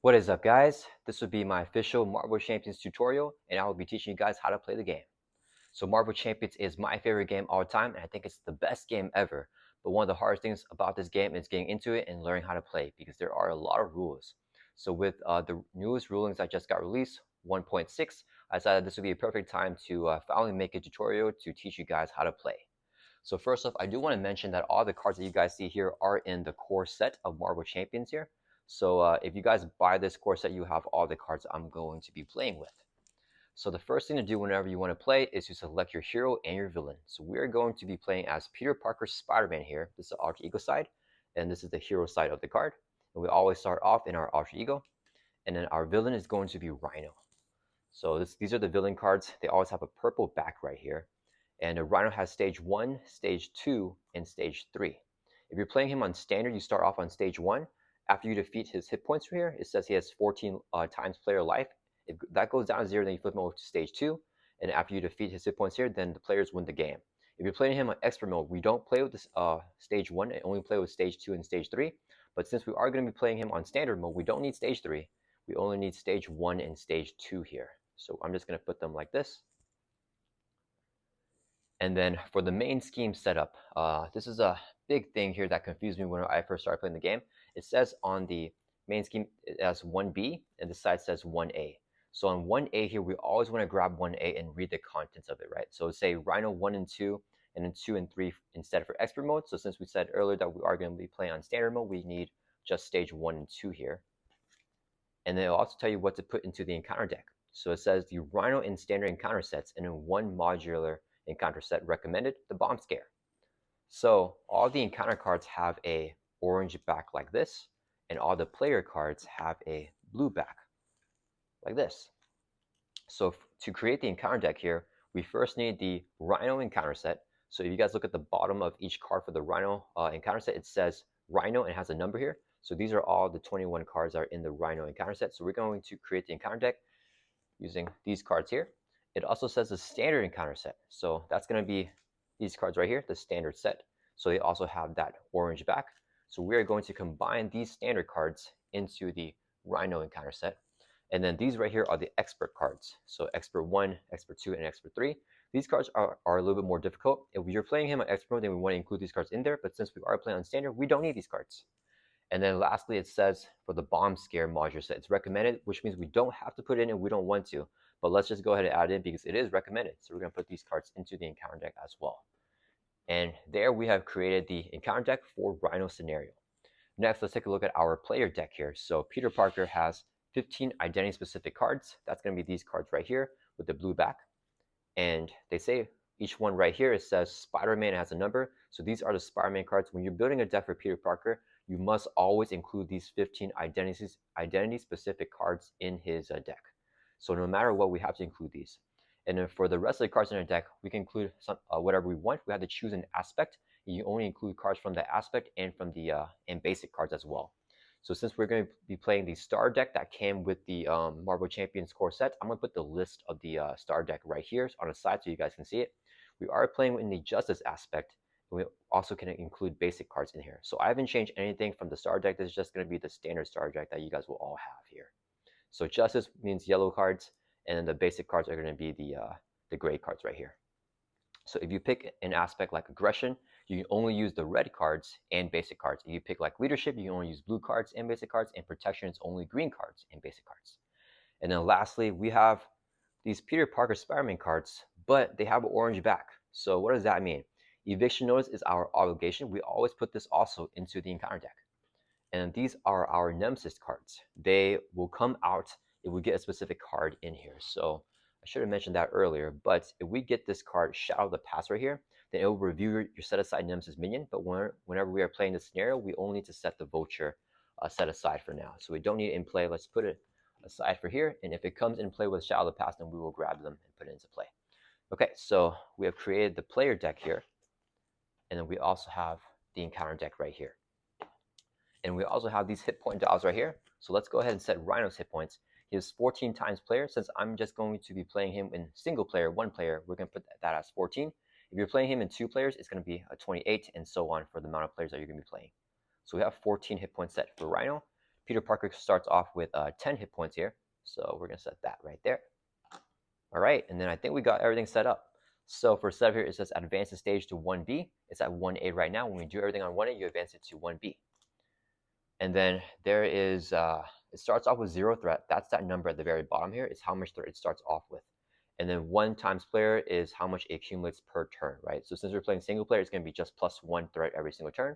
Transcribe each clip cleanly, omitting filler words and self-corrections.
What is up, guys? This will be my official Marvel Champions tutorial, and I will be teaching you guys how to play the game. So Marvel Champions is my favorite game all time, and I think it's the best game ever. But one of the hardest things about this game is getting into it and learning how to play, because there are a lot of rules. So with the newest rulings that just got released, 1.6, I decided this would be a perfect time to finally make a tutorial to teach you guys how to play. So first off, I do want to mention that all the cards that you guys see here are in the core set of Marvel Champions here. So if you guys buy this core set, you have all the cards I'm going to be playing with. So the first thing to do whenever you want to play is to select your hero and your villain. So we're going to be playing as Peter Parker Spider-Man here. This is the alter ego side, and this is the hero side of the card. And we always start off in our alter ego, and then our villain is going to be Rhino. So these are the villain cards. They always have a purple back right here. And a Rhino has stage 1, stage 2, and stage 3. If you're playing him on standard, you start off on stage 1. After you defeat his hit points right here, it says he has 14 times player life. If that goes down to 0, then you flip him over to stage 2. And after you defeat his hit points here, then the players win the game. If you're playing him on expert mode, we don't play with this stage 1, and only play with stage 2 and stage 3. But since we are going to be playing him on standard mode, we don't need stage 3. We only need stage 1 and stage 2 here. So I'm just going to put them like this. And then for the main scheme setup, this is a big thing here that confused me when I first started playing the game. It says on the main scheme it has 1B, and the side says 1A. So on 1A here, we always want to grab 1A and read the contents of it, right? So say Rhino 1 and 2, and then 2 and 3 instead for expert mode. So since we said earlier that we are going to be playing on standard mode, we need just stage 1 and 2 here. And then it'll also tell you what to put into the encounter deck. So it says the Rhino in standard encounter sets, and then one modular encounter set recommended, the Bomb Scare. So all the encounter cards have a orange back like this, and all the player cards have a blue back like this. So to create the encounter deck here, we first need the Rhino encounter set. So if you guys look at the bottom of each card for the Rhino encounter set, it says Rhino and it has a number here. So these are all the 21 cards that are in the Rhino encounter set. So we're going to create the encounter deck using these cards here. It also says the standard encounter set. So that's going to be these cards right here, the standard set. So they also have that orange back. So we are going to combine these standard cards into the Rhino encounter set. And then these right here are the expert cards. So expert 1, expert 2, and expert 3. These cards are a little bit more difficult. If you're playing him on expert mode, then we want to include these cards in there. But since we are playing on standard, we don't need these cards. And then lastly, it says for the Bomb Scare module set, it's recommended, which means we don't have to put it in if we don't want to. But let's just go ahead and add it in because it is recommended. So we're going to put these cards into the encounter deck as well. And there we have created the encounter deck for Rhino scenario. Next, let's take a look at our player deck here. So Peter Parker has 15 identity-specific cards. That's going to be these cards right here with the blue back. And they say each one right here, it says Spider-Man has a number. So these are the Spider-Man cards. When you're building a deck for Peter Parker, you must always include these 15 identity-specific cards in his deck. So no matter what, we have to include these. And then for the rest of the cards in our deck, we can include whatever we want. We have to choose an aspect. You only include cards from the aspect and from the and basic cards as well. So since we're going to be playing the star deck that came with the Marvel Champions core set, I'm going to put the list of the star deck right here on the side so you guys can see it. We are playing in the Justice aspect. We also can include basic cards in here. So I haven't changed anything from the star deck. This is just going to be the standard star deck that you guys will all have here. So Justice means yellow cards, and then the basic cards are going to be the gray cards right here. So if you pick an aspect like aggression, you can only use the red cards and basic cards. If you pick like leadership, you can only use blue cards and basic cards, and protection is only green cards and basic cards. And then lastly, we have these Peter Parker Spider-Man cards, but they have an orange back. So what does that mean? Eviction notice is our obligation. We always put this also into the encounter deck. And these are our nemesis cards. They will come out if we get a specific card in here. So I should have mentioned that earlier, but if we get this card, Shadow of the Past right here, then it will review your set aside nemesis minion. But whenever we are playing this scenario, we only need to set the vulture set aside for now. So we don't need it in play. Let's put it aside for here. And if it comes in play with Shadow of the Past, then we will grab them and put it into play. Okay, so we have created the player deck here. And then we also have the encounter deck right here. And we also have these hit point dials right here. So let's go ahead and set Rhino's hit points. He has 14 times player. Since I'm just going to be playing him in single player, one player, we're going to put that as 14. If you're playing him in 2 players, it's going to be a 28 and so on for the amount of players that you're going to be playing. So we have 14 hit points set for Rhino. Peter Parker starts off with 10 hit points here. So we're going to set that right there. All right, and then I think we got everything set up. So for setup here, it says advance the stage to 1B. It's at 1A right now. When we do everything on 1A, you advance it to 1B. And then there is, it starts off with 0 threat. That's that number at the very bottom here. It's how much threat it starts off with. And then 1 times player is how much it accumulates per turn, right? So since we're playing single player, it's going to be just +1 threat every single turn.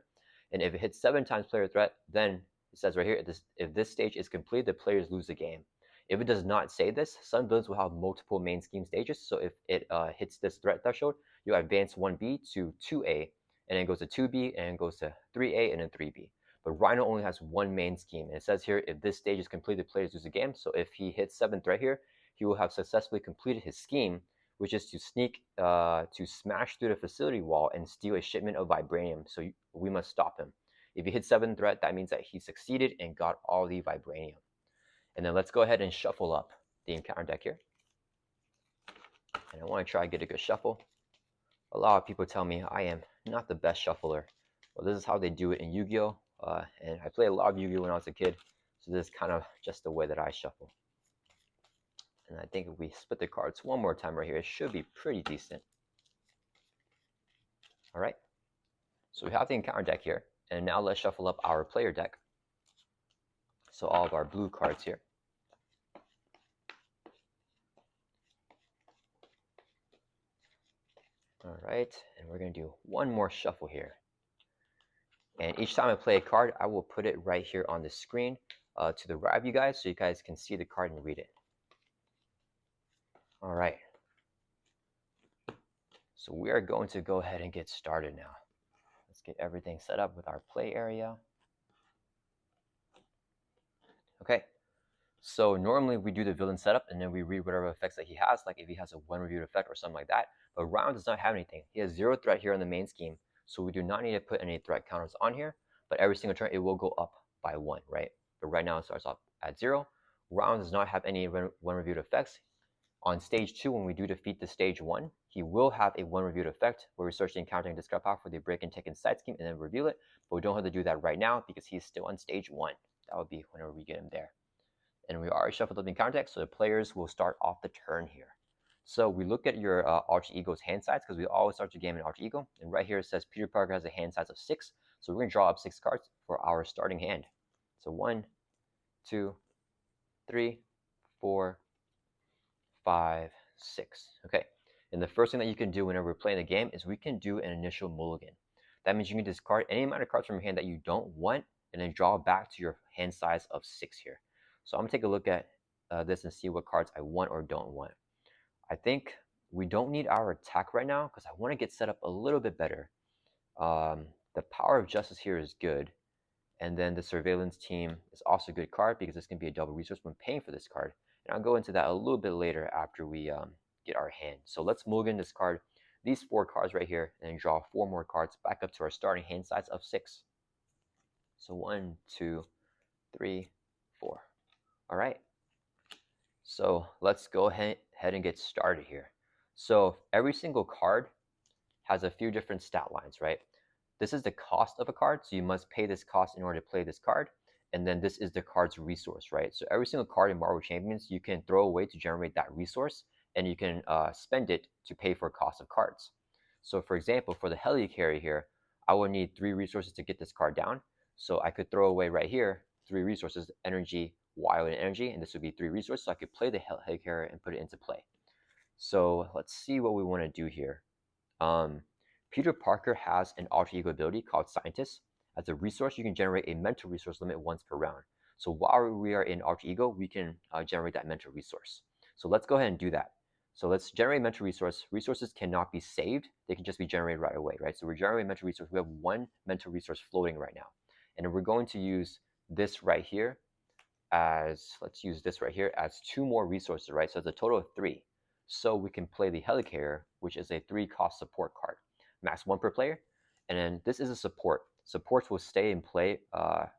And if it hits 7 times player threat, then it says right here, if this stage is complete, the players lose the game. If it does not say this, some builds will have multiple main scheme stages. So if it hits this threat threshold, you advance 1B to 2A, and then goes to 2B, and then goes to 3A, and then 3B. But Rhino only has one main scheme. And it says here, if this stage is completed, players lose the game. So if he hits 7th right here, he will have successfully completed his scheme, which is to sneak, to smash through the facility wall and steal a shipment of vibranium. So we must stop him. If he hits 7th threat, that means that he succeeded and got all the vibranium. And then let's go ahead and shuffle up the encounter deck here. And I want to try to get a good shuffle. A lot of people tell me I am not the best shuffler. Well, this is how they do it in Yu-Gi-Oh! And I played a lot of Yu-Gi-Oh! When I was a kid, so this is kind of just the way that I shuffle. And I think if we split the cards one more time right here, it should be pretty decent. All right, so we have the encounter deck here, and now let's shuffle up our player deck. So all of our blue cards here. All right, and we're going to do one more shuffle here. And each time I play a card, I will put it right here on the screen to the right of you guys, so you guys can see the card and read it. All right. So we are going to go ahead and get started now. Let's get everything set up with our play area. Okay. So normally we do the villain setup and then we read whatever effects that he has, like if he has a 1 reviewed effect or something like that. But Round does not have anything. He has 0 threat here in the main scheme, so we do not need to put any threat counters on here. But every single turn it will go up by 1, right? But right now it starts off at 0. Round does not have any 1 reviewed effects. On stage 2, when we do defeat the stage 1, he will have a 1 reviewed effect where we search the encounter and discard power for the break and take in side scheme and then reveal it. But we don't have to do that right now because he's still on stage 1. That would be whenever we get him there. And we already shuffled up the encounter deck, so the players will start off the turn here. So we look at your Alter Ego's hand size because we always start your game in Alter Ego. And right here it says Peter Parker has a hand size of 6. So we're going to draw up 6 cards for our starting hand. So 1, 2, 3, 4, 5, 6. Okay. And the first thing that you can do whenever we're playing the game is we can do an initial mulligan. That means you can discard any amount of cards from your hand that you don't want and then draw back to your hand size of 6 here. So I'm going to take a look at this and see what cards I want or don't want. I think we don't need our attack right now because I want to get set up a little bit better. The Power of Justice here is good. And then the Surveillance Team is also a good card because this can be a double resource when paying for this card. And I'll go into that a little bit later after we get our hand. So let's mulligan this card, these 4 cards right here, and then draw 4 more cards back up to our starting hand size of 6. So 1, 2, 3, 4. All right. So let's go ahead and get started here. So every single card has a few different stat lines, right? This is the cost of a card, so you must pay this cost in order to play this card. And then this is the card's resource, right? So every single card in Marvel Champions, you can throw away to generate that resource, and you can spend it to pay for cost of cards. So for example, for the Helicarrier here, I would need 3 resources to get this card down. So I could throw away right here 3 resources, energy, wild, and energy, and this would be 3 resources. So I could play the Helicarrier and put it into play. So let's see what we want to do here. Peter Parker has an alter ego ability called Scientist. As a resource, you can generate a mental resource limit once per round. So while we are in alter ego, we can generate that mental resource. So let's go ahead and do that. So let's generate a mental resource. Resources cannot be saved. They can just be generated right away, right? So we're generating a mental resource. We have 1 mental resource floating right now. And we're going to use this right here as, let's use this right here as 2 more resources, right? So it's a total of 3. So we can play the Helicarrier, which is a 3 cost support card. Max 1 per player. And then this is a support. Supports will stay in play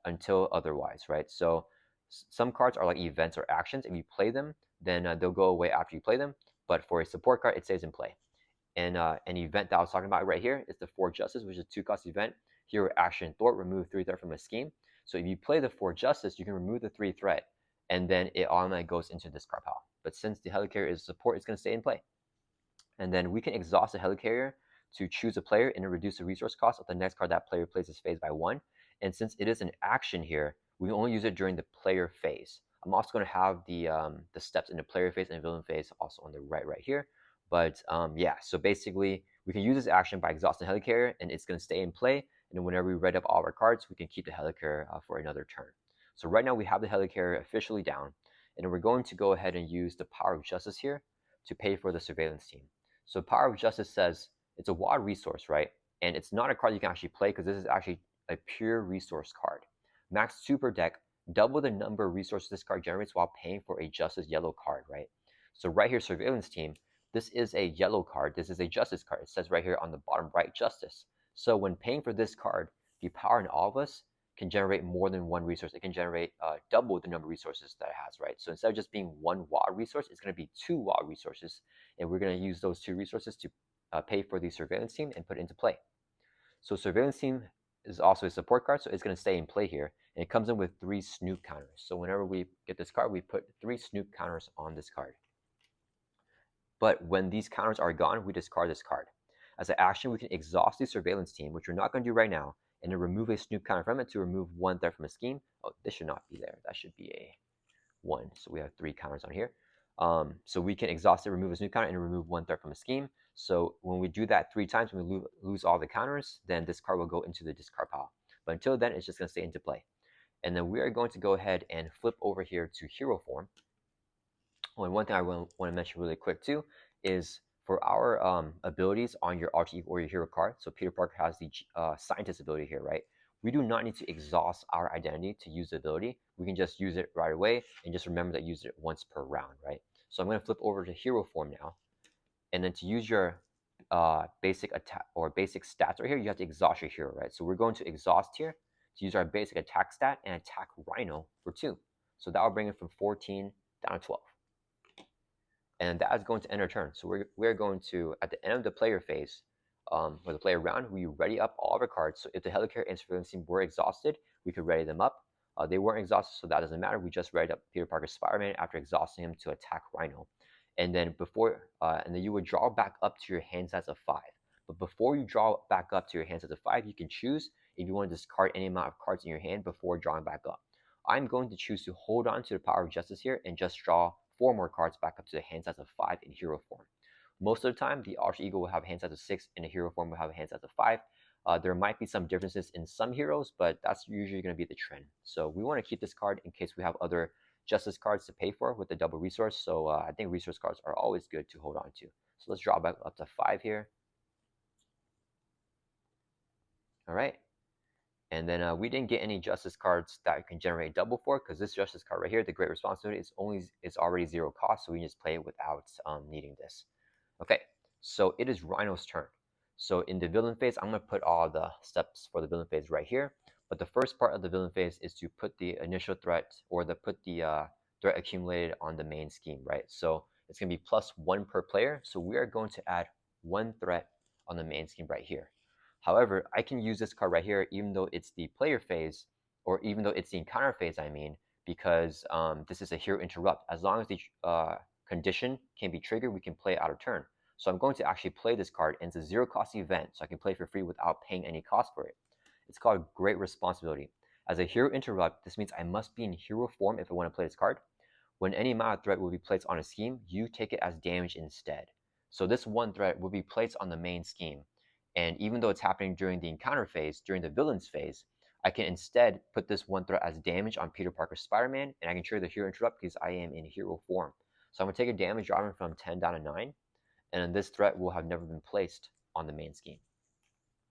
until otherwise, right? So some cards are like events or actions. If you play them, then they'll go away after you play them. But for a support card, it stays in play. And an event that I was talking about right here is the 4 Justice, which is a 2 cost event. Hero action thwart, remove 3 threat from a scheme. So if you play the 4 Justice, you can remove the 3 threat, and then it automatically goes into this card pile. But since the Helicarrier is support, it's going to stay in play. And then we can exhaust the Helicarrier to choose a player and reduce the resource cost of the next card that player plays is phase by 1. And since it is an action here, we can only use it during the player phase. I'm also going to have the steps in the player phase and villain phase also on the right here. But yeah, so basically we can use this action by exhausting the Helicarrier, and it's going to stay in play. And then whenever we read up all our cards, we can keep the Helicarrier for another turn. So right now we have the Helicarrier officially down, and we're going to go ahead and use the Power of Justice here to pay for the surveillance team. So Power of Justice says it's a WAD resource, right? And it's not a card you can actually play because this is actually a pure resource card. Max super deck, double the number of resources this card generates while paying for a Justice yellow card, right? So right here, Surveillance Team, this is a yellow card. This is a Justice card. It says right here on the bottom right, Justice. So when paying for this card, the Power in all of us can generate more than one resource. It can generate double the number of resources that it has, right? So instead of just being one WAD resource, it's going to be 2 WAD resources, and we're going to use those 2 resources to pay for the surveillance team and put it into play. So surveillance team is also a support card, so it's going to stay in play here, and it comes in with 3 snoop counters. So whenever we get this card, we put 3 snoop counters on this card. But when these counters are gone, we discard this card. As an action, we can exhaust the surveillance team, which we're not going to do right now, and then remove a snoop counter from it to remove 1 threat from a scheme. Oh, this should not be there. That should be a 1. So we have 3 counters on here. So we can exhaust it, remove a snoop counter, and remove 1 threat from a scheme. So when we do that 3 times, when we lose all the counters, then this card will go into the discard pile. But until then, it's just going to stay into play. And then we are going to go ahead and flip over here to hero form. Oh, and one thing I want to mention really quick too is for our abilities on your alter ego or your hero card. So Peter Parker has the scientist ability here, right? We do not need to exhaust our identity to use the ability. We can just use it right away and just remember that use it once per round, right? So I'm going to flip over to hero form now. And then to use your basic attack or basic stats right here, you have to exhaust your hero, right? So we're going to exhaust here to use our basic attack stat and attack Rhino for 2. So that will bring it from 14 down to 12. And that is going to end our turn. So we're going to, at the end of the player phase, or the player round, we ready up all of our cards. So if the Helicarrier and Surveillance Team were exhausted, we could ready them up. They weren't exhausted, so that doesn't matter. We just ready up Peter Parker Spider-Man after exhausting him to attack Rhino. And then and then you would draw back up to your hand size of 5. But before you draw back up to your hand size of 5, you can choose if you want to discard any amount of cards in your hand before drawing back up. I'm going to choose to hold on to the Power of Justice here and just draw 4 more cards back up to the hand size of 5 in hero form. Most of the time, the alter ego will have a hand size of 6, and the hero form will have a hand size of 5. There might be some differences in some heroes, but that's usually going to be the trend. So we want to keep this card in case we have other Justice cards to pay for with the double resource. So I think resource cards are always good to hold on to. So let's draw back up to 5 here. All right. And then we didn't get any Justice cards that you can generate double for, because this Justice card right here, the Great Responsibility, is already 0 cost, so we can just play it without needing this. Okay, so it is Rhino's turn. So in the villain phase, I'm going to put all the steps for the villain phase right here. But the first part of the villain phase is to put the initial threat, or put the threat accumulated on the main scheme, right? So it's going to be +1 per player. So we are going to add 1 threat on the main scheme right here. However, I can use this card right here even though it's the player phase, or even though it's the encounter phase, I mean, because this is a hero interrupt. As long as the condition can be triggered, we can play out of turn. So I'm going to actually play this card, and it's a 0 cost event, so I can play for free without paying any cost for it. It's called Great Responsibility. As a hero interrupt, this means I must be in hero form if I want to play this card. When any amount of threat will be placed on a scheme, you take it as damage instead. So this 1 threat will be placed on the main scheme. And even though it's happening during the encounter phase, during the villains phase, I can instead put this 1 threat as damage on Peter Parker Spider-Man, and I can trigger the hero interrupt because I am in hero form. So I'm going to take a damage dropping from 10 down to 9, and then this threat will have never been placed on the main scheme.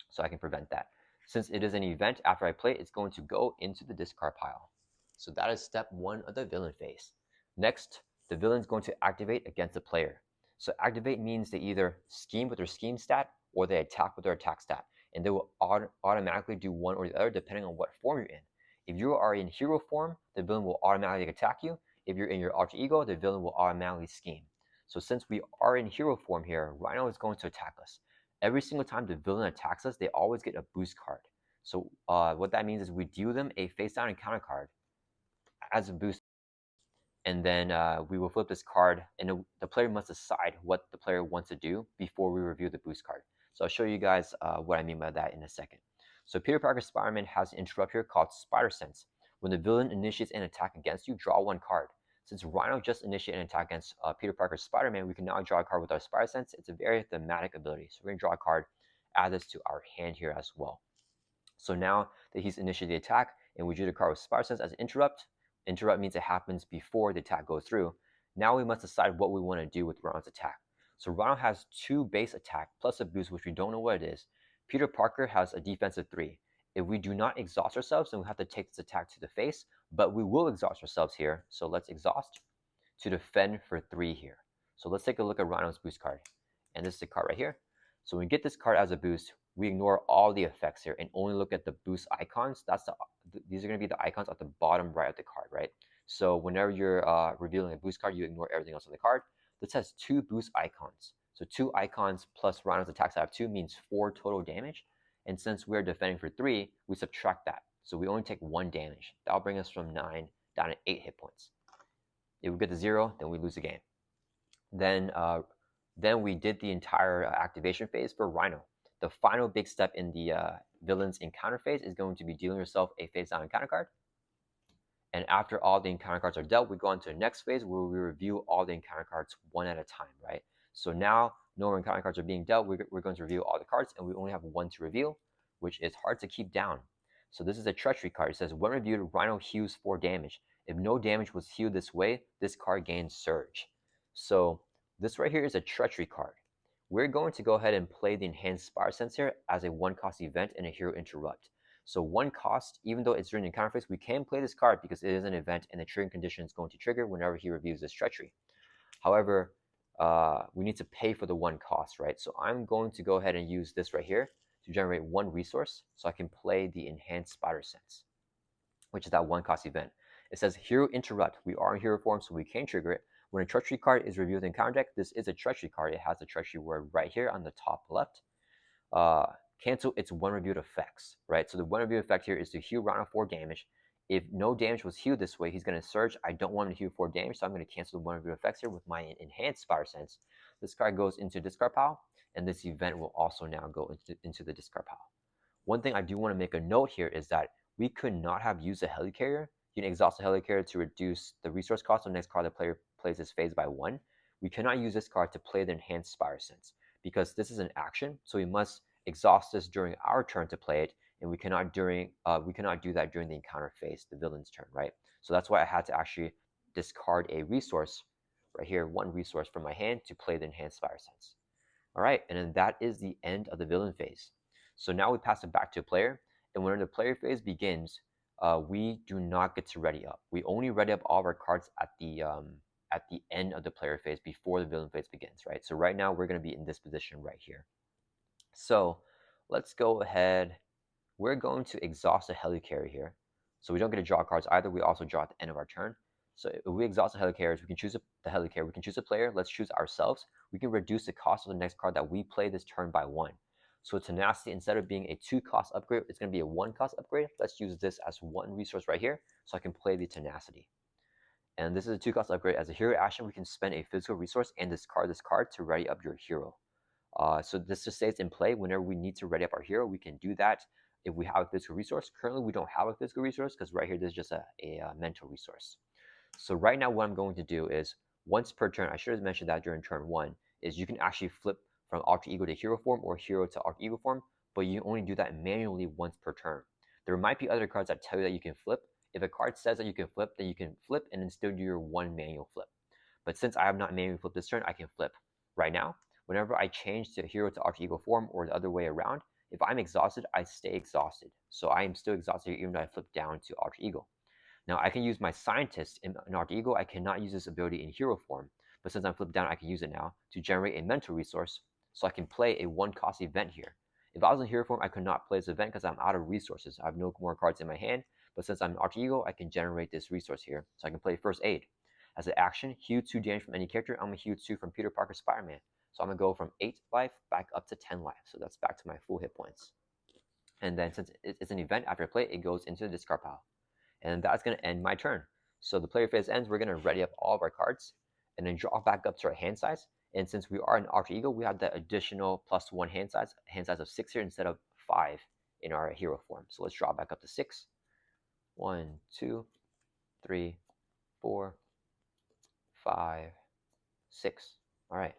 So I can prevent that. Since it is an event after I play, it's going to go into the discard pile. So that is step 1 of the villain phase. Next, the villain is going to activate against the player. So activate means they either scheme with their scheme stat, or they attack with their attack stat, and they will automatically do one or the other depending on what form you're in. If you are in hero form, the villain will automatically attack you. If you're in your alter ego, the villain will automatically scheme. So since we are in hero form here, Rhino is going to attack us. Every single time the villain attacks us, they always get a boost card. So what that means is we deal them a face down encounter card as a boost, and then we will flip this card, and the player must decide what the player wants to do before we review the boost card. So I'll show you guys what I mean by that in a second. So Peter Parker Spider-Man has an interrupt here called Spider Sense. When the villain initiates an attack against you, draw one card. Since Rhino just initiated an attack against Peter Parker Spider-Man, we can now draw a card with our Spider Sense. It's a very thematic ability. So we're going to draw a card, add this to our hand here as well. So now that he's initiated the attack and we drew the card with Spider Sense as an interrupt, interrupt means it happens before the attack goes through. Now we must decide what we want to do with Ronald's attack. So Ronald has 2 base attack plus a boost, which we don't know what it is. Peter Parker has a defensive 3. If we do not exhaust ourselves, then we have to take this attack to the face, but we will exhaust ourselves here. So let's exhaust to defend for 3 here. So let's take a look at Rhino's boost card. And this is the card right here. So when we get this card as a boost, we ignore all the effects here and only look at the boost icons. These are going to be the icons at the bottom right of the card, right? So whenever you're revealing a boost card, you ignore everything else on the card. This has 2 boost icons. So 2 icons plus Rhino's attacks out of 2 means 4 total damage. And since we're defending for 3, we subtract that. So we only take 1 damage. That'll bring us from 9 down to 8 hit points. If we get to 0, then we lose the game. Then we did the entire activation phase for Rhino. The final big step in the villain's encounter phase is going to be dealing yourself a face down encounter card. And after all the encounter cards are dealt, we go on to the next phase where we review all the encounter cards one at a time, right? So now no more encounter cards are being dealt. We're going to review all the cards, and we only have 1 to reveal, which is hard to keep down. So this is a treachery card. It says when reviewed, Rhino heals 4 damage. If no damage was healed this way, this card gains surge. So this right here is a treachery card. We're going to go ahead and play the enhanced Spider Sense here as a 1-cost event and a hero interrupt. So 1 cost, even though it's during the encounter phase, we can play this card because it is an event and the triggering condition is going to trigger whenever he reviews this treachery. However, we need to pay for the 1 cost, right? So I'm going to go ahead and use this right here to generate 1 resource so I can play the enhanced Spider Sense, which is that 1-cost event. It says hero interrupt. We are in hero form, so we can trigger it. When a treachery card is revealed in counter deck, this is a treachery card. It has the treachery word right here on the top left. Cancel its 1 reviewed effects, right? So the 1 reviewed effect here is to heal Rhino 4 damage. If no damage was healed this way, he's going to surge. I don't want him to heal 4 damage, so I'm going to cancel the 1 reviewed effects here with my enhanced Spider Sense. This card goes into discard pile, and this event will also now go into the discard pile. One thing I do want to make a note here is that we could not have used a helicarrier. You can exhaust a helicarrier to reduce the resource cost of the next card the player plays this phase by 1. We cannot use this card to play the enhanced Spider Sense because this is an action, so we must exhaust this during our turn to play it, and we cannot do that during the encounter phase, the villain's turn, right? So that's why I had to actually discard a resource right here, 1 resource from my hand to play the enhanced Spider Sense. All right, and then that is the end of the villain phase. So now we pass it back to a player, and when the player phase begins, we do not get to ready up. We only ready up all of our cards at the end of the player phase before the villain phase begins, right? So right now we're going to be in this position right here. So let's go ahead. We're going to exhaust a helicarrier here. So we don't get to draw cards either. We also draw at the end of our turn. So if we exhaust the helicarriers, we can choose the helicarrier. We can choose a player. Let's choose ourselves. We can reduce the cost of the next card that we play this turn by 1. So tenacity, instead of being a 2-cost upgrade, it's going to be a 1-cost upgrade. Let's use this as 1 resource right here so I can play the tenacity. And this is a 2-cost upgrade. As a hero action, we can spend a physical resource and discard this card to ready up your hero. So this just stays in play whenever we need to ready up our hero. We can do that if we have a physical resource. Currently, we don't have a physical resource because right here, there's just a mental resource. So right now, what I'm going to do is once per turn, I should have mentioned that during turn 1, is you can actually flip from alter ego to hero form or hero to alter ego form, but you only do that manually once per turn. There might be other cards that tell you that you can flip. If a card says that you can flip, then you can flip and then still do your 1 manual flip. But since I have not manually flipped this turn, I can flip right now. Whenever I change to hero to alter ego form or the other way around, if I'm exhausted, I stay exhausted. So I am still exhausted even though I flip down to alter ego. Now I can use my scientist in alter ego. I cannot use this ability in hero form, but since I'm flipped down, I can use it now to generate a mental resource so I can play a 1-cost event here. If I was in hero form, I could not play this event because I'm out of resources. I have no more cards in my hand, but since I'm in alter ego, I can generate this resource here. So I can play first aid. As an action, heal 2 damage from any character. I'm going to heal 2 from Peter Parker Spider-Man. So I'm going to go from 8 life back up to 10 life. So that's back to my full hit points. And then since it's an event after play, it goes into the discard pile. And that's going to end my turn. So the player phase ends, we're going to ready up all of our cards and then draw back up to our hand size. And since we are an alter ego, we have that additional +1 hand size of 6 here instead of 5 in our hero form. So let's draw back up to 6. 1, 2, 3, 4, 5, 6. All right.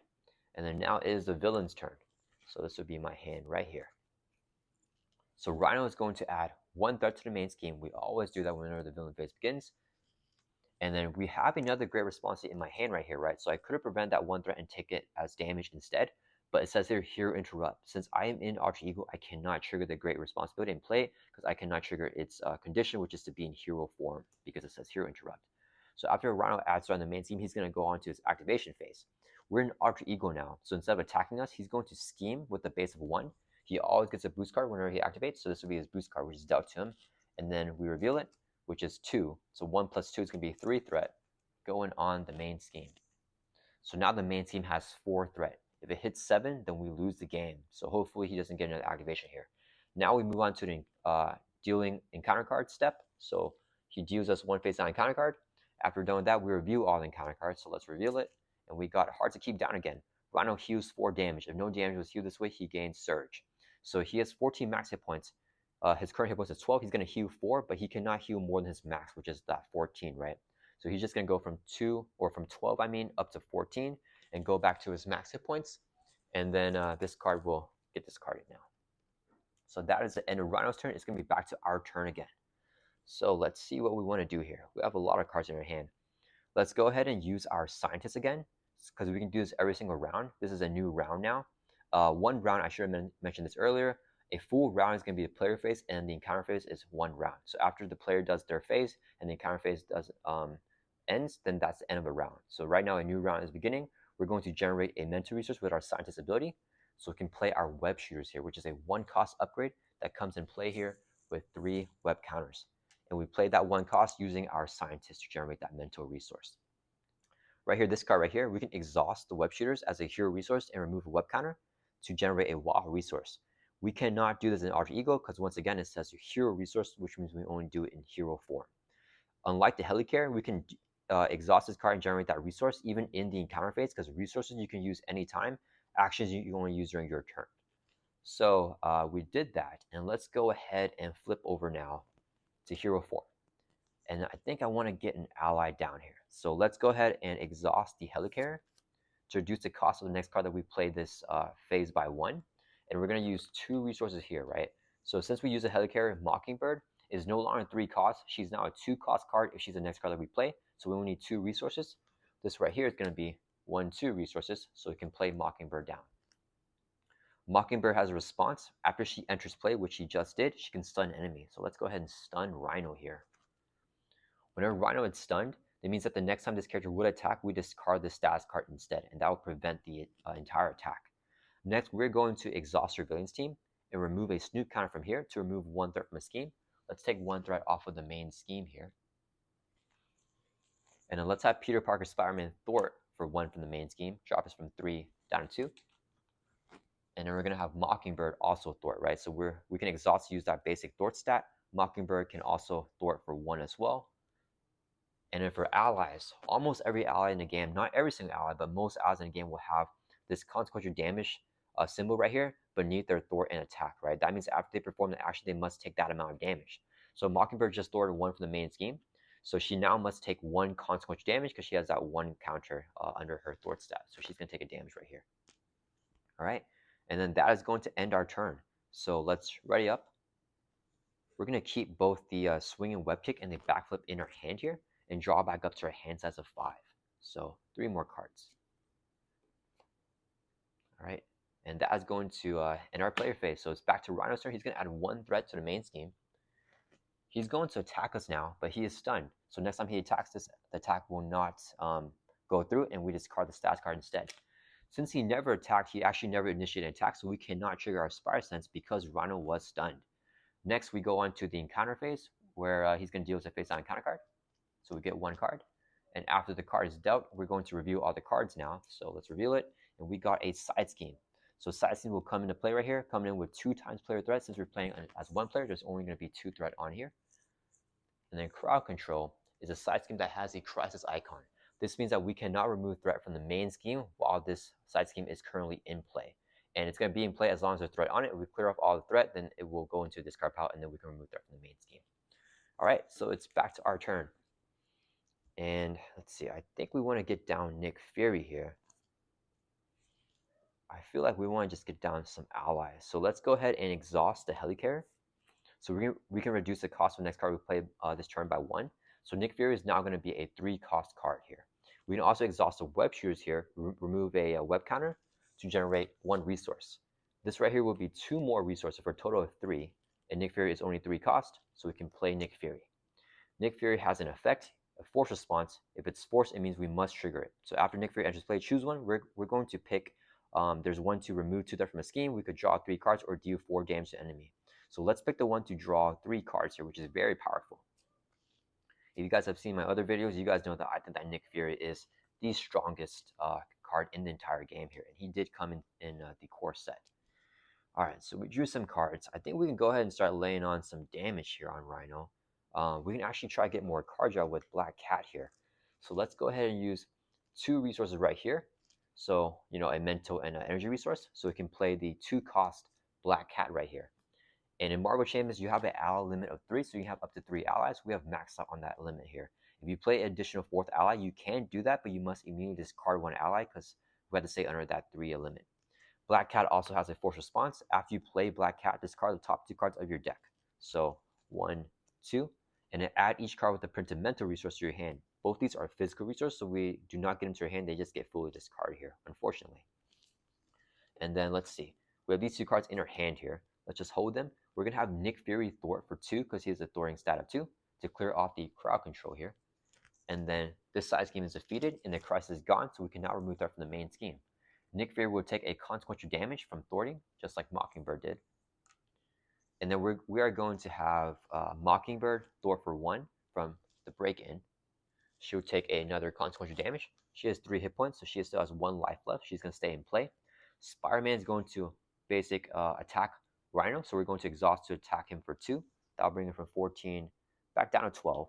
And then now it is the villain's turn. So this would be my hand right here. So Rhino is going to add 1 threat to the main scheme. We always do that whenever the villain phase begins. And then we have another great response in my hand right here, right? So I could have prevented that 1 threat and take it as damage instead, but it says here, hero interrupt. Since I am in alter ego, I cannot trigger the great responsibility and play because I cannot trigger its condition, which is to be in hero form because it says hero interrupt. So after Rhino adds on the main scheme, he's going to go on to his activation phase. We're in alter ego now, so instead of attacking us, he's going to scheme with the base of 1. He always gets a boost card whenever he activates, so this will be his boost card, which is dealt to him, and then we reveal it, which is 2. So 1 plus 2 is going to be 3 threat going on the main scheme. So now the main scheme has 4 threat. If it hits 7, then we lose the game. So hopefully he doesn't get another activation here. Now we move on to the dealing encounter card step. So he deals us 1 face down encounter card. After we're done with that, we review all the encounter cards. So let's reveal it. And we got Hearts to Keep down again. Rhino heals 4 damage. If no damage was healed this way, he gains Surge. So he has 14 max hit points. His current hit points is 12. He's going to heal 4, but he cannot heal more than his max, which is that 14, right? So he's just going to go from 12, up to 14 and go back to his max hit points. And then this card will get discarded now. So that is the end of Rhino's turn. It's going to be back to our turn again. So let's see what we want to do here. We have a lot of cards in our hand. Let's go ahead and use our Scientist again because we can do this every single round. This is a new round now. 1 round, I should have mentioned this earlier. A full round is going to be the player phase, and the encounter phase is 1 round. So after the player does their phase and the encounter phase does ends, then that's the end of a round. So right now a new round is beginning. We're going to generate a mental resource with our Scientist ability. So we can play our web shooters here, which is a 1 cost upgrade that comes in play here with 3 web counters. And we play that 1 cost using our Scientist to generate that mental resource. Right here, this card right here, we can exhaust the web shooters as a hero resource and remove a web counter to generate a WoW resource. We cannot do this in alter ego because once again it says hero resource, which means we only do it in hero form. Unlike the Helicarrier, we can exhaust this card and generate that resource even in the encounter phase because resources you can use anytime, actions you only use during your turn. So we did that, and let's go ahead and flip over now to hero form. And I think I want to get an ally down here. So let's go ahead and exhaust the Helicarrier to reduce the cost of the next card that we play this phase by 1. And we're going to use 2 resources here, right? So since we use a Helicarrier, Mockingbird is no longer 3 costs. She's now a 2 cost card if she's the next card that we play. So we only need 2 resources. This right here is going to be 1, 2 resources, so we can play Mockingbird down. Mockingbird has a response. After she enters play, which she just did, she can stun an enemy. So let's go ahead and stun Rhino here. Whenever Rhino is stunned, that means that the next time this character would attack, we discard the status card instead, and that will prevent the entire attack. Next, we're going to exhaust your villains team and remove a snoop counter from here to remove 1 threat from a scheme. Let's take 1 threat off of the main scheme here. And then let's have Peter Parker Spider-Man thwart for 1 from the main scheme. Drop us from 3 down to 2. And then we're going to have Mockingbird also thwart, right? So we can exhaust to use that basic thwart stat. Mockingbird can also thwart for 1 as well. And then for allies, almost every ally in the game, not every single ally, but most allies in the game will have this consequential damage symbol right here beneath their thwart and attack, right? That means after they perform the action, they must take that amount of damage. So Mockingbird just thwarted 1 from the main scheme. So she now must take 1 consequential damage because she has that 1 counter under her thwart stat. So she's going to take a damage right here. All right. And then that is going to end our turn. So let's ready up. We're going to keep both the swinging web kick and the backflip in our hand here and draw back up to our hand size of 5. So 3 more cards. All right. And that is going to end our player phase. So it's back to Rhino's turn. He's going to add 1 threat to the main scheme. He's going to attack us now, but he is stunned. So next time he attacks us, the attack will not go through, and we discard the stats card instead. Since he never attacked, he actually never initiated an attack, so we cannot trigger our Spider Sense because Rhino was stunned. Next, we go on to the encounter phase, where he's going to deal with a face-down encounter card. So we get 1 card. And after the card is dealt, we're going to review all the cards now. So let's reveal it. And we got a side scheme. So side scheme will come into play right here, coming in with 2 times player threat. Since we're playing as one player, there's only going to be 2 threat on here. And then crowd control is a side scheme that has a crisis icon. This means that we cannot remove threat from the main scheme while this side scheme is currently in play. And it's going to be in play as long as there's threat on it. If we clear off all the threat, then it will go into discard pile, and then we can remove threat from the main scheme. All right, so it's back to our turn. And let's see, I think we want to get down Nick Fury here. I feel like we want to just get down some allies. So let's go ahead and exhaust the Helicarrier. So we can reduce the cost of the next card we play this turn by 1. So Nick Fury is now going to be a 3-cost card here. We can also exhaust the web shooters here, remove a web counter to generate 1 resource. This right here will be 2 more resources for a total of 3. And Nick Fury is only 3 cost, so we can play Nick Fury. Nick Fury has an effect, a force response. If it's force, it means we must trigger it. So after Nick Fury enters play, choose one. We're going to pick, there's one to remove 2 threat from a scheme. We could draw 3 cards or deal 4 damage to the enemy. So let's pick the one to draw 3 cards here, which is very powerful. If you guys have seen my other videos, you guys know that I think that Nick Fury is the strongest card in the entire game here. And he did come in the core set. All right, so we drew some cards. I think we can go ahead and start laying on some damage here on Rhino. We can actually try to get more cards out with Black Cat here. So let's go ahead and use 2 resources right here. So, you know, a mental and an energy resource. So we can play the 2-cost Black Cat right here. And in Marble Chambers, you have an ally limit of 3, so you have up to 3 allies. We have maxed out on that limit here. If you play an additional 4th ally, you can do that, but you must immediately discard 1 ally because we have to stay under that 3 limit. Black Cat also has a force response. After you play Black Cat, discard the top 2 cards of your deck. So 1, 2, and then add each card with a printed mental resource to your hand. Both these are physical resources, so we do not get into your hand. They just get fully discarded here, unfortunately. And then let's see. We have these 2 cards in our hand here. Let's just hold them. We're going to have Nick Fury thwart for 2 because he has a thwarting stat of 2 to clear off the crowd control here. And then this side scheme is defeated and the crisis is gone, so we cannot remove that from the main scheme. Nick Fury will take a consequential damage from thwarting, just like Mockingbird did. And then we are going to have Mockingbird thwart for 1 from the break-in. She will take another consequential damage. She has 3 hit points, so she still has 1 life left. She's going to stay in play. Spider-Man is going to basic attack Rhino, so we're going to exhaust to attack him for 2. That'll bring him from 14 back down to 12.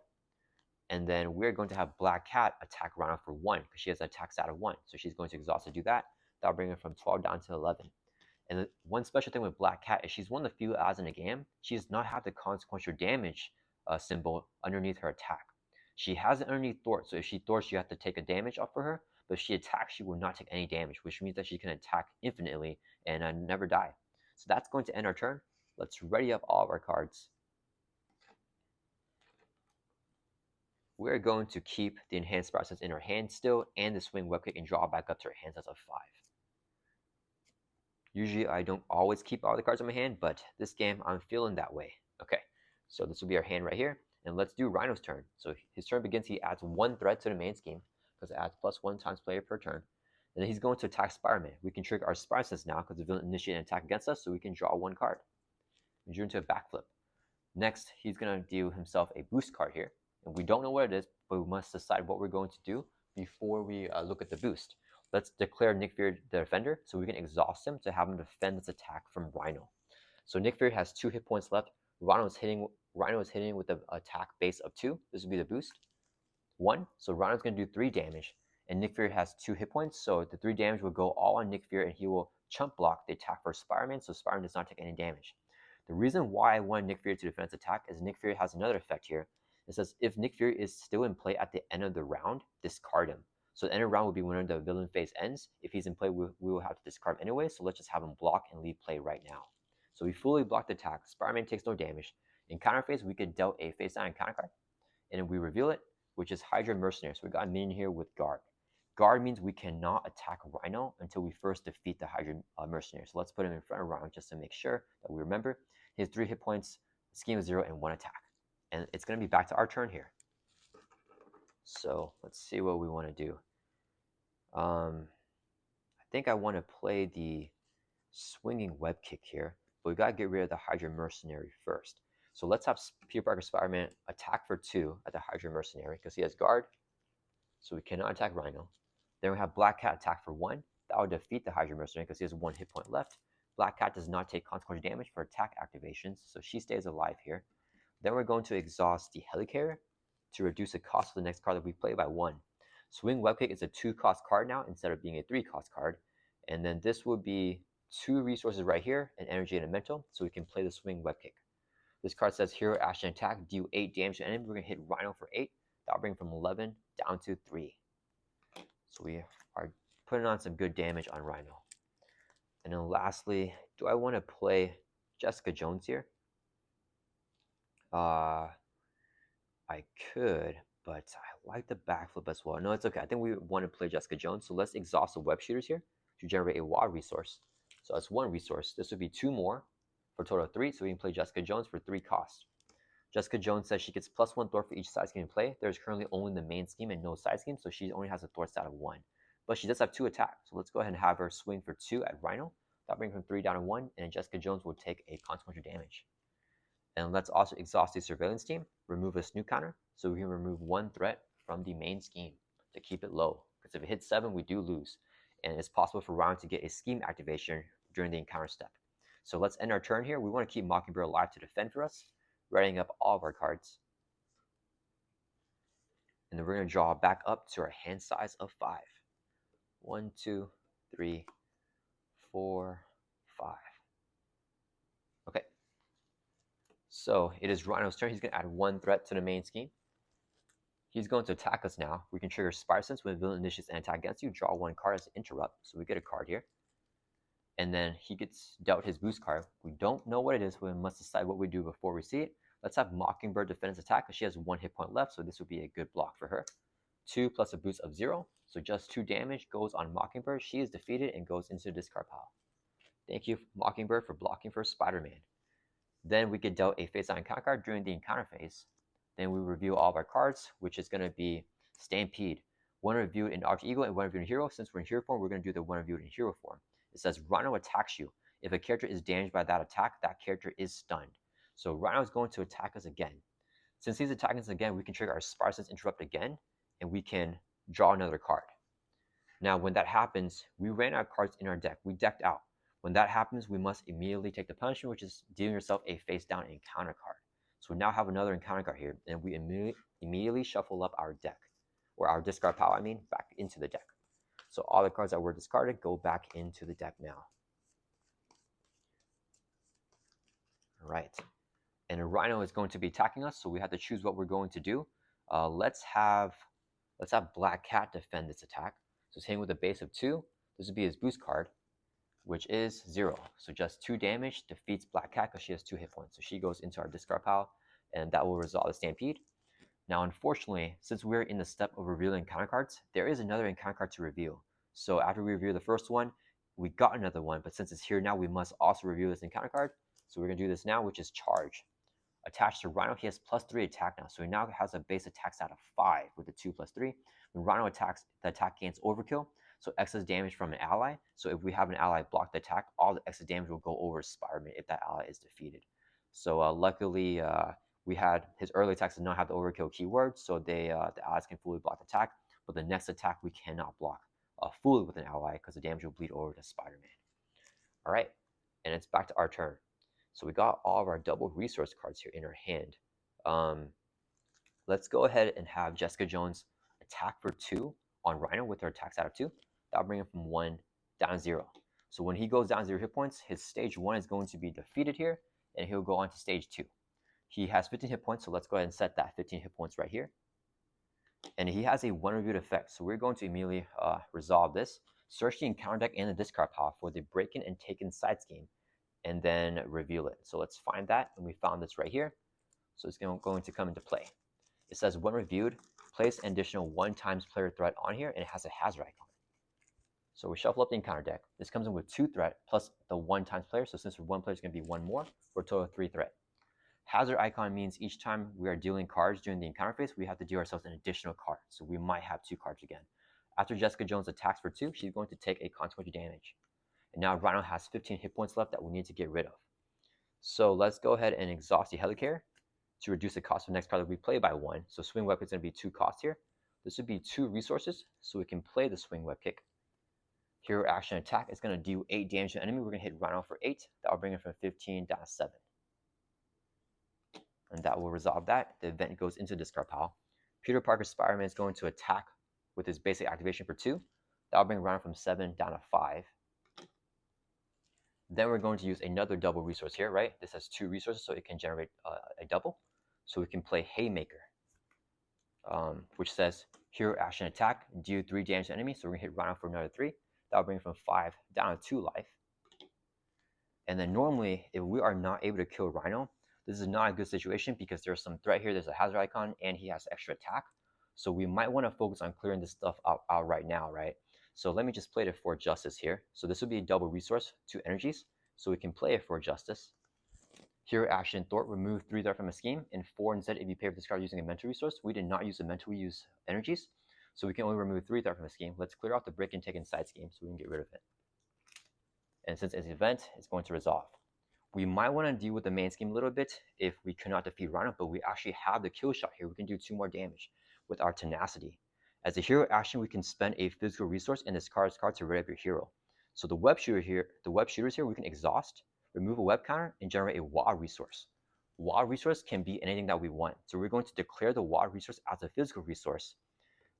And then we're going to have Black Cat attack Rhino for 1 because she has an attack stat of 1. So she's going to exhaust to do that. That'll bring her from 12 down to 11. And one special thing with Black Cat is she's one of the few allies in the game. She does not have the consequential damage symbol underneath her attack. She has it underneath thwart, so if she thwarts, you have to take a damage off for her. But if she attacks, she will not take any damage, which means that she can attack infinitely and never die. So that's going to end our turn. Let's ready up all of our cards. We're going to keep the enhanced process in our hand still and the swing web kick and draw back up to our hand size of 5. Usually I don't always keep all the cards in my hand, but this game I'm feeling that way. Okay, so this will be our hand right here. And let's do Rhino's turn. So his turn begins, he adds 1 threat to the main scheme because it adds +1 times player per turn. And then he's going to attack Spider-Man. We can trigger our Spider Sense now because the villain initiated an attack against us, so we can draw 1 card. We drew into a backflip. Next, he's going to deal himself a boost card here. And we don't know what it is, but we must decide what we're going to do before we look at the boost. Let's declare Nick Fury the defender, so we can exhaust him to have him defend this attack from Rhino. So Nick Fury has 2 hit points left. Rhino is hitting with an attack base of 2. This will be the boost. 1. So Rhino's going to do 3 damage. And Nick Fury has 2 hit points, so the 3 damage will go all on Nick Fury, and he will chump block the attack for Spider-Man, so Spider-Man does not take any damage. The reason why I wanted Nick Fury to defend this attack is Nick Fury has another effect here. It says if Nick Fury is still in play at the end of the round, discard him. So the end of the round will be when the villain phase ends. If he's in play, we will have to discard him anyway, so let's just have him block and leave play right now. So we fully block the attack. Spider-Man takes no damage. In counter phase, we could dealt a face down counter card, and then we reveal it, which is Hydra Mercenary. So we got a minion here with Guard. Guard means we cannot attack Rhino until we first defeat the Hydra Mercenary. So let's put him in front of Rhino just to make sure that we remember. He has 3 hit points, scheme of 0, and 1 attack. And it's going to be back to our turn here. So let's see what we want to do. I think I want to play the swinging web kick here, but we got to get rid of the Hydra Mercenary first. So let's have Peter Parker Spider-Man attack for 2 at the Hydra Mercenary because he has Guard, so we cannot attack Rhino. Then we have Black Cat attack for 1. that will defeat the Hydra Mercenary because he has 1 hit point left. Black Cat does not take consequential damage for attack activations, so she stays alive here. Then we're going to exhaust the Helicarrier to reduce the cost of the next card that we play by 1. Swing Webkick is a 2-cost card now instead of being a 3-cost card. And then this would be 2 resources right here, an energy and a mental, so we can play the Swing Webkick. This card says Hero Action Attack, deal 8 damage to enemy. We're going to hit Rhino for 8. That'll bring from 11 down to 3. So we are putting on some good damage on Rhino. And then lastly, do I want to play Jessica Jones here? I could, but I like the backflip as well. No, it's okay. I think we want to play Jessica Jones. So let's exhaust the web shooters here to generate a wild resource. So that's 1 resource. This would be 2 more for a total of 3. So we can play Jessica Jones for 3 costs. Jessica Jones says she gets +1 Thor for each side scheme in play. There's currently only the main scheme and no side scheme, so she only has a Thor stat of 1. But she does have 2 attacks. So let's go ahead and have her swing for 2 at Rhino. That'll bring from 3 down to 1, and Jessica Jones will take a consequential damage. And let's also exhaust the surveillance team, remove a snoop counter, so we can remove 1 threat from the main scheme to keep it low. Because if it hits 7, we do lose. And it's possible for Rhino to get a scheme activation during the encounter step. So let's end our turn here. We want to keep Mockingbird alive to defend for us, readying up all of our cards. And then we're going to draw back up to our hand size of 5. 1, 2, 3, 4, 5. Okay. So it is Rhino's turn. He's going to add 1 threat to the main scheme. He's going to attack us now. We can trigger Spire Sense when a villain initiates an attack against you. Draw 1 card as an interrupt. So we get a card here. And then he gets dealt his boost card. We don't know what it is. We must decide what we do before we see it. Let's have Mockingbird defend his attack because she has 1 hit point left. So this would be a good block for her. 2 plus a boost of 0. So just 2 damage goes on Mockingbird. She is defeated and goes into the discard pile. Thank you, Mockingbird, for blocking for Spider-Man. Then we get dealt a face-down encounter card during the encounter phase. Then we review all of our cards, which is going to be Stampede. 1 reviewed in Alter Ego and 1 reviewed in Hero. Since we're in Hero form, we're going to do the 1 reviewed in Hero form. It says Rhino attacks you. If a character is damaged by that attack, that character is stunned. So Rhino is going to attack us again. Since he's attacking us again, we can trigger our Spire Sense Interrupt again, and we can draw another card. Now, when that happens, we ran out of cards in our deck. We decked out. When that happens, we must immediately take the punishment, which is dealing yourself a face-down encounter card. So we now have another encounter card here, and we immediately shuffle up our deck, or our discard pile, back into the deck. So all the cards that were discarded go back into the deck now. All right. And Rhino is going to be attacking us, so we have to choose what we're going to do. Let's have Black Cat defend this attack. So it's hitting with a base of 2. This would be his boost card, which is 0. So just 2 damage defeats Black Cat because she has 2 hit points. So she goes into our discard pile, and that will resolve the Stampede. Now, unfortunately, since we're in the step of revealing encounter cards, there is another encounter card to reveal. So after we review the first one, we got another one, but since it's here now, we must also review this encounter card. So we're going to do this now, which is Charge. Attached to Rhino, he has +3 attack now. So he now has a base attack stat of 5 with the 2 + 3. When Rhino attacks, the attack gains overkill, so excess damage from an ally. So if we have an ally block the attack, all the excess damage will go over Spider-Man if that ally is defeated. So luckily, we had his early attacks did not have the overkill keyword, so the allies can fully block the attack. But the next attack we cannot block fully with an ally because the damage will bleed over to Spider-Man. All right, and it's back to our turn. So we got all of our double resource cards here in our hand. Let's go ahead and have Jessica Jones attack for 2 on Rhino with her attack stat of 2. That'll bring him from 1 down to 0. So when he goes down 0 hit points, his stage 1 is going to be defeated here, and he'll go on to stage 2. He has 15 hit points, so let's go ahead and set that 15 hit points right here. And he has a 1 reviewed effect, so we're going to immediately resolve this. Search the encounter deck and the discard pile for the Breaking and Taken side scheme, and then reveal it. So let's find that, and we found this right here. So it's going to come into play. It says when reviewed, place an additional 1x player threat on here, and it has a hazard icon. So we shuffle up the encounter deck. This comes in with 2 threat plus the 1x player. So since for 1 player, it's going to be 1 more for a total of 3 threat. Hazard icon means each time we are dealing cards during the encounter phase, we have to deal ourselves an additional card. So we might have 2 cards again. After Jessica Jones attacks for 2, she's going to take a consequential damage. And now Rhino has 15 hit points left that we need to get rid of. So let's go ahead and exhaust the Helicarrier to reduce the cost of the next card that we play by 1. So Swing Web Kick is going to be 2 costs here. This would be 2 resources, so we can play the Swing Web Kick. Hero action attack is going to do 8 damage to the enemy. We're going to hit Rhino for 8. That will bring it from 15 down to 7. And that will resolve that. The event goes into the discard pile. Peter Parker Spider-Man is going to attack with his basic activation for 2. That will bring Rhino from 7 down to 5. Then we're going to use another double resource here, right? This has 2 resources, so it can generate a double. So we can play Haymaker, which says hero action attack, do 3 damage to enemy. So we're going to hit Rhino for another 3. That'll bring it from 5 down to 2 life. And then normally, if we are not able to kill Rhino, this is not a good situation because there's some threat here. There's a hazard icon, and he has extra attack. So we might want to focus on clearing this stuff out right now, right? So let me just play it for Justice here. So this would be a double resource, 2 energies. So we can play it for Justice. Hero action Thwart, remove 3 threat from a scheme, and 4 instead if you pay for this card using a mental resource. We did not use a mental, we use energies. So we can only remove 3 threat from a scheme. Let's clear out the break and take inside scheme so we can get rid of it. And since it's an event, it's going to resolve. We might want to deal with the main scheme a little bit if we cannot defeat Rhino, but we actually have the kill shot here. We can do 2 more damage with our tenacity. As a hero action, we can spend a physical resource and discard this card to rid of your hero. So the web shooters here, we can exhaust, remove a web counter, and generate a WA resource. WA resource can be anything that we want. So we're going to declare the WA resource as a physical resource.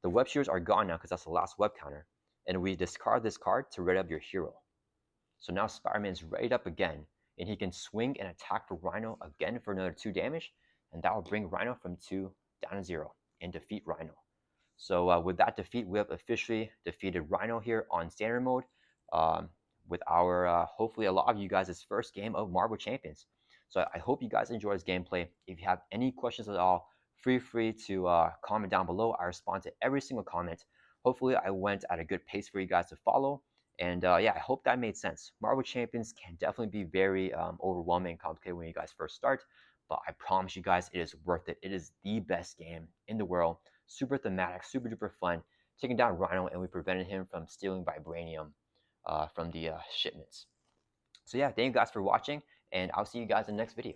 The web shooters are gone now because that's the last web counter. And we discard this card to rid of your hero. So now Spider-Man is readied up again, and he can swing and attack for Rhino again for another 2 damage, and that will bring Rhino from 2 down to 0 and defeat Rhino. So with that defeat, we have officially defeated Rhino here on standard mode with our, hopefully a lot of you guys' first game of Marvel Champions. So I hope you guys enjoy this gameplay. If you have any questions at all, feel free to comment down below. I respond to every single comment. Hopefully I went at a good pace for you guys to follow. And yeah, I hope that made sense. Marvel Champions can definitely be very overwhelming and complicated when you guys first start. But I promise you guys, it is worth it. It is the best game in the world. Super thematic, super duper fun. Taking down Rhino, and we prevented him from stealing vibranium from the shipments. So yeah, thank you guys for watching, and I'll see you guys in the next video.